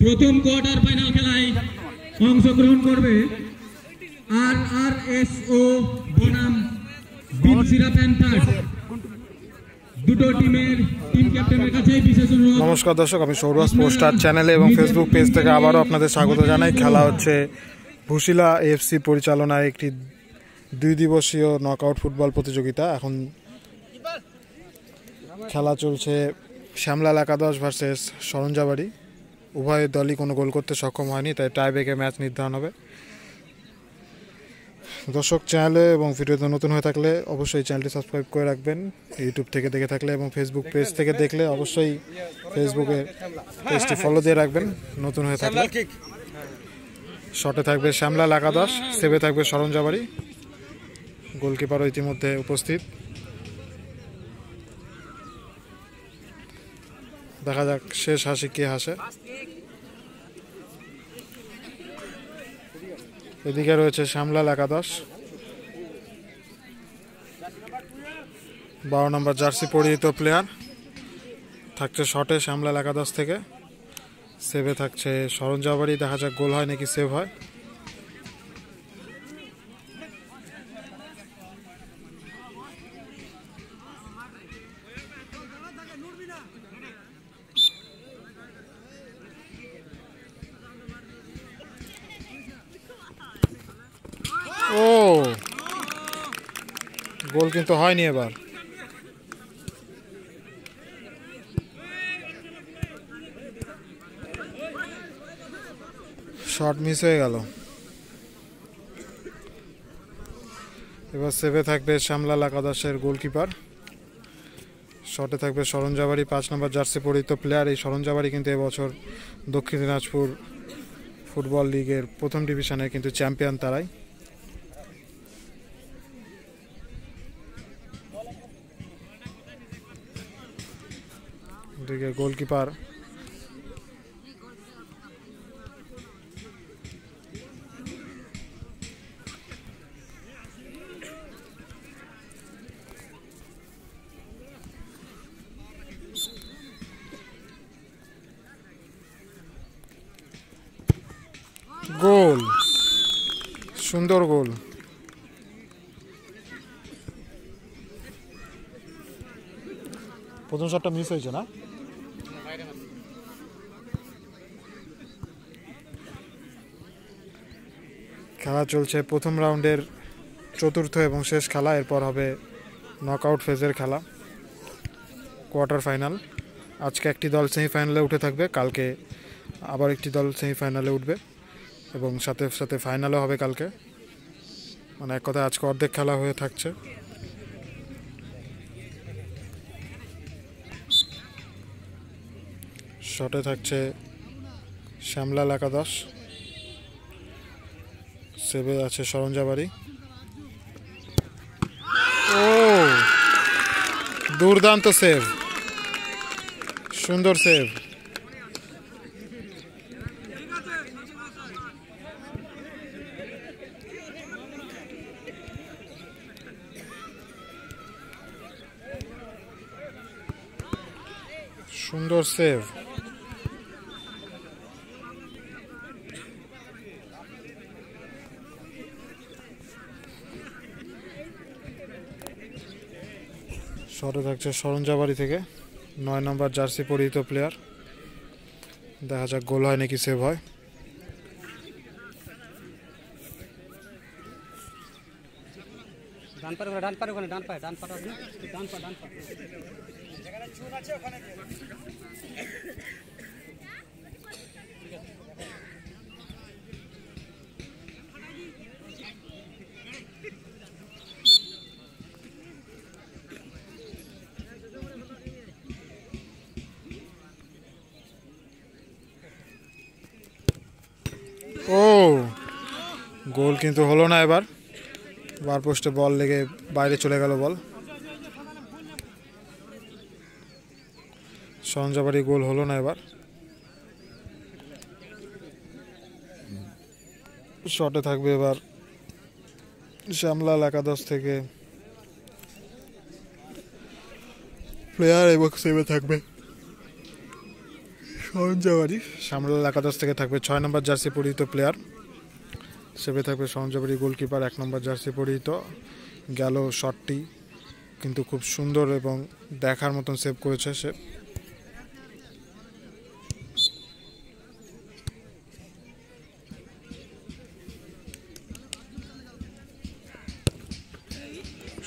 প্রথম quarter final খেলায় অংশগ্রহণ করবে আরআরএসও বনাম বিনসিরা প্যান্থার্স। দুটো টিমের টিম ক্যাপ্টেনের কাছে বিশেষ অনুরোধ। নমস্কার দর্শক, আমি সৌরভ পোস্টার চ্যানেলে এবং ফেসবুক পেজ থেকে আবারও আপনাদের স্বাগত জানাই। খেলা হচ্ছে ভুশিলা এফসি পরিচালনায় একটি 2 দিবসীয় নকআউট ফুটবল প্রতিযোগিতা। এখন খেলা চলছে শ্যামলাল একাদশ ভার্সেস সরঞ্জাবাড়ি। উভয় দলই কোনো গোল করতে সক্ষম হয়নি, তাই টাই ব্রেকে ম্যাচ নির্ধারণ হবে। দর্শক, চ্যানেলে এবং ভিডিওতে নতুন হয়ে থাকলে অবশ্যই চ্যানেলটি সাবস্ক্রাইব করে রাখবেন। ইউটিউব থেকে দেখে থাকলে এবং ফেসবুক পেজ থেকে দেখলে অবশ্যই ফেসবুকে পেজটি ফলো দিয়ে রাখবেন নতুন হয়ে থাকলে। শটে থাকবে শ্যামলাল একাদশ, সেভে থাকবে সরঞ্জাবাড়ি। গোলকিপারও ইতিমধ্যে উপস্থিত। দেখা যাক শেষ হাসি কে হাসে। এদিকে রয়েছে শ্যামলাল একাদশ, 12 নম্বর জার্সি পরিহিত প্লেয়ার থাকছে শটে শ্যামলাল একাদশ থেকে। সেভে থাকছে সরঞ্জাবাড়ি। দেখা যাক গোল হয় নাকি সেভ হয়। ও গোল কিন্তু হয়নি এবার। শট মিস হয়ে গেল। এবার সেভে থাকবে শ্যামলাল একাদশের গোলকিপার। শটে থাকবে সরঞ্জাবাড়ি, 5 নম্বর জার্সি পরিহিত প্লেয়ার। এই সরঞ্জাবাড়ি কিন্তু এবছর দক্ষিণ দিনাজপুর ফুটবল লিগের প্রথম ডিভিশনে কিন্তু চ্যাম্পিয়ন তারাই। এদিকে গোলকিপার গোল, সুন্দর গোল। প্রথম শটটা মিস হয়েছে না? খেলা চলছে প্রথম রাউন্ডের চতুর্থ এবং শেষ খেলা। এরপর হবে নকআউট ফেজের খেলা, কোয়ার্টার ফাইনাল। আজকে একটি দল সেমিফাইনালে উঠে থাকবে, কালকে আবার একটি দল সেমিফাইনালে উঠবে এবং সাথে সাথে ফাইনালও হবে কালকে। মানে এক কথায় আজকে অর্ধেক খেলা হয়ে থাকছে। শটে থাকছে শ্যামলাল একাদশ, সেভে আছে সরঞ্জাবাড়ি। ও দুর্দান্ত সেভ, সুন্দর সেভ। সুন্দর সেভ। শটে থাকছে সরঞ্জাবাড়ি থেকে 9 নম্বর জার্সি পরিহিত প্লেয়ার। দেখা যাক গোল হয় নাকি সেভ হয়। ও গোল কিন্তু হলো না। এবার বার পোস্টে বল লেগে বাইরে চলে গেল বল। সরঞ্জাবাড়ি গোল হলো না এবার। শটে থাকবে এবার শ্যামলাল একাদশ থেকে প্লেয়ার এবং সেভে থাকবে সরঞ্জাবাড়ি শ্যামলাল একাদশ থেকে থাকবে 6 নম্বর জার্সি পরিহিত প্লেয়ার, সেভে থাকবে সরঞ্জাবাড়ি গোলকিপার 1 নম্বর জার্সি পরিহিত। গেল শটটি কিন্তু খুব সুন্দর এবং দেখার মতন সেভ করেছে সে।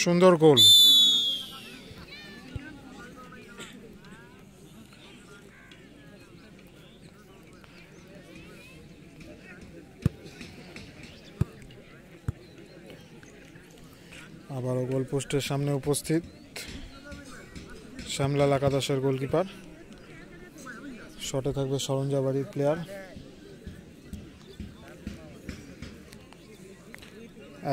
সুন্দর গোল। আবারও গোল পোস্টের সামনে উপস্থিত শ্যামলাল একাদশের গোলকিপার। শটে থাকবে সরঞ্জাবাড়ির প্লেয়ার,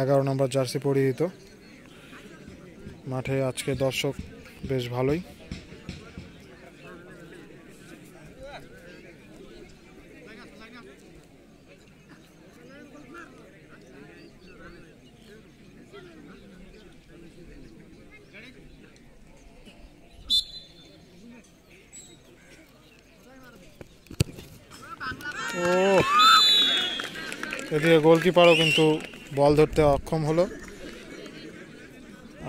11 নম্বর জার্সি পরিহিত। মাঠে আজকে দর্শক বেশ ভালোই। ও এদিকে গোলকিপারও কিন্তু বল ধরতে অক্ষম হলো,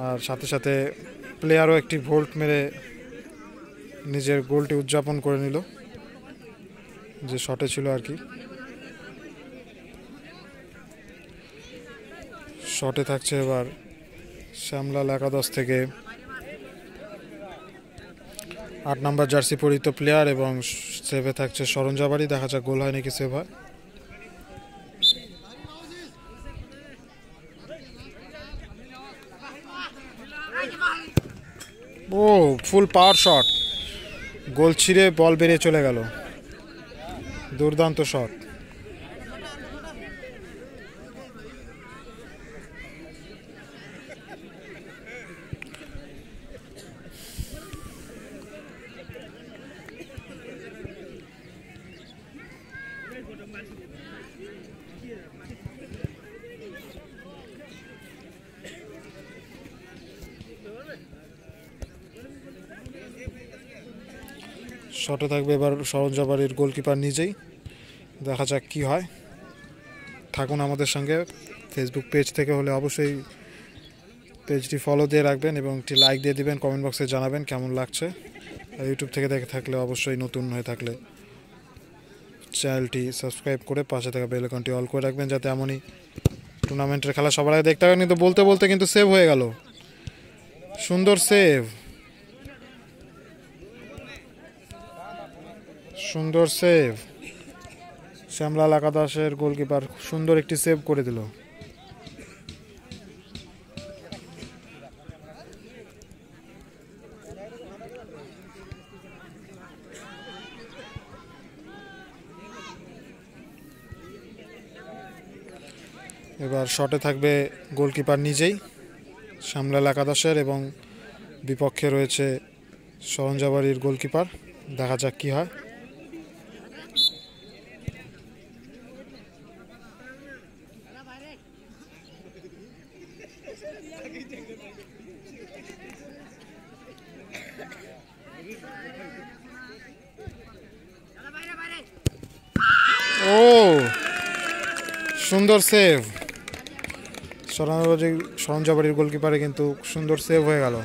আর সাথে সাথে প্লেয়ারও একটি ভোল্ট মেরে নিজের গোলটি উদযাপন করে নিল, যে শটে ছিল আর কি। শটে থাকছে এবার শ্যামলাল একাদশ থেকে 8 নম্বর জার্সি পরিহিত প্লেয়ার এবং সেভে থাকছে সরঞ্জাবাড়ি। দেখা যাক গোল হয় নাকি সেভ হয়। ও ফুল পাওয়ার শট, গোল ছিঁড়ে বল বেরিয়ে চলে গেল। দুর্দান্ত শট। শটে থাকবে এবার সরঞ্জাবাড়ির গোলকিপার নিজেই। দেখা যাক কি হয়। থাকুন আমাদের সঙ্গে। ফেসবুক পেজ থেকে হলে অবশ্যই পেজটি ফলো দিয়ে রাখবেন এবং একটি লাইক দিয়ে দিবেন, কমেন্ট বক্সে জানাবেন কেমন লাগছে। আর ইউটিউব থেকে দেখে থাকলে অবশ্যই নতুন হয়ে থাকলে চ্যানেলটি সাবস্ক্রাইব করে পাশে থাকা বেল আইকনটি অল করে রাখবেন, যাতে এমনই টুর্নামেন্টের খেলা সবার আগে দেখতে পাবেন। কিন্তু বলতে বলতে কিন্তু সেভ হয়ে গেল। সুন্দর সেভ, সুন্দর সেভ। শ্যামলাল একাদশের গোলকিপার সুন্দর একটি সেভ করে দিল। এবার শটে থাকবে গোলকিপার নিজেই শ্যামলাল একাদশের এবং বিপক্ষে রয়েছে সরঞ্জাবাড়ির গোলকিপার। দেখা যাক কি হয়। ও সুন্দর সেভ। সরঞ্জাবাড়ির গোলকিপারে কিন্তু সুন্দর সেভ হয়ে গেল।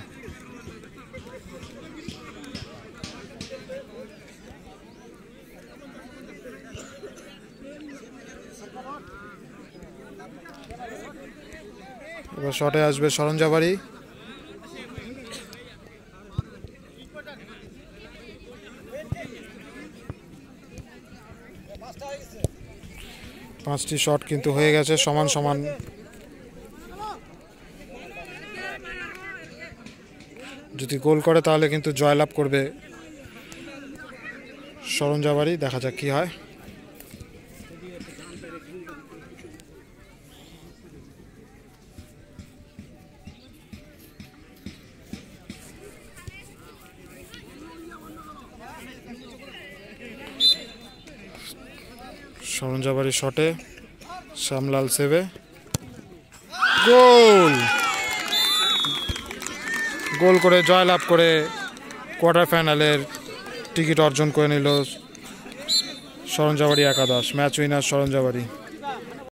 এবার শটে আসবে সরঞ্জাবাড়ি। পাঁচটি শট কিন্তু হয়ে গেছে সমান সমান। যদি গোল করে তাহলে কিন্তু জয়লাভ করবে সরঞ্জাবাড়ি। দেখা যাক কি হয়। সরঞ্জাবাড়ির শটে শ্যামলাল সেভে গোল। গোল করে জয়লাভ করে কোয়ার্টার ফাইনালের টিকিট অর্জন করে নিল সরঞ্জাবাড়ি একাদশ, ম্যাচ উইনার সরঞ্জাবাড়ি।